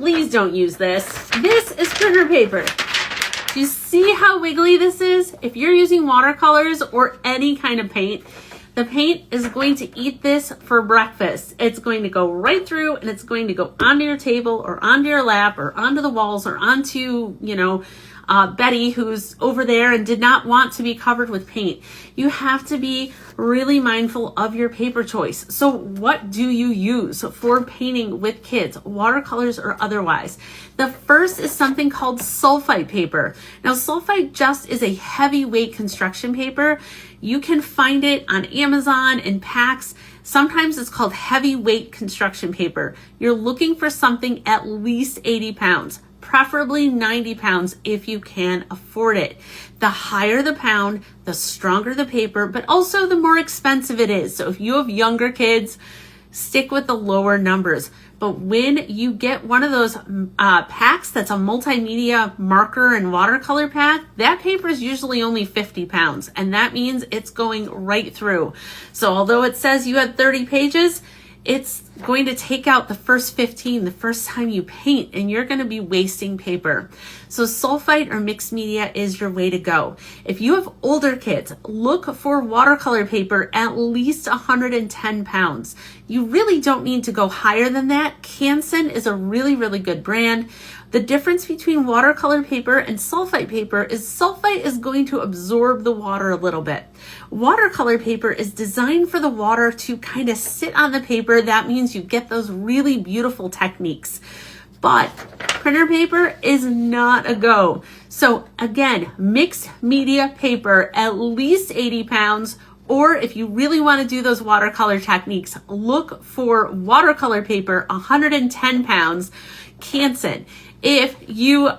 please don't use this. This is printer paper. Do you see how wiggly this is? If you're using watercolors or any kind of paint, the paint is going to eat this for breakfast. It's going to go right through and it's going to go onto your table or onto your lap or onto the walls or onto, Betty, who's over there and did not want to be covered with paint. You have to be really mindful of your paper choice. So what do you use for painting with kids, watercolors or otherwise? The first is something called sulfite paper. Now, sulfite just is a heavyweight construction paper. You can find it on Amazon in packs. Sometimes it's called heavyweight construction paper. You're looking for something at least 80 pounds. Preferably 90 pounds if you can afford it. The higher the pound, the stronger the paper, but also the more expensive it is. So if you have younger kids, stick with the lower numbers. But when you get one of those packs that's a multimedia marker and watercolor pack, that paper is usually only 50 pounds. And that means it's going right through. So although it says you had 30 pages, it's going to take out the first 15 the first time you paint, and you're going to be wasting paper. So sulfite or mixed media is your way to go. If you have older kids, look for watercolor paper at least 110 pounds. You really don't need to go higher than that. Canson is a really, really good brand. The difference between watercolor paper and sulfite paper is sulfite is going to absorb the water a little bit. Watercolor paper is designed for the water to kind of sit on the paper. That means you get those really beautiful techniques. But printer paper is not a go. So again, mixed media paper, at least 80 pounds, or if you really want to do those watercolor techniques, look for watercolor paper, 110 pounds, Canson. If you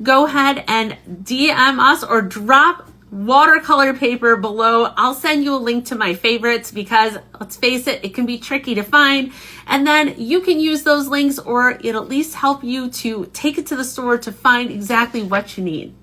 go ahead and DM us or drop watercolor paper below, I'll send you a link to my favorites because let's face it, it can be tricky to find. And then you can use those links or it'll at least help you to take it to the store to find exactly what you need.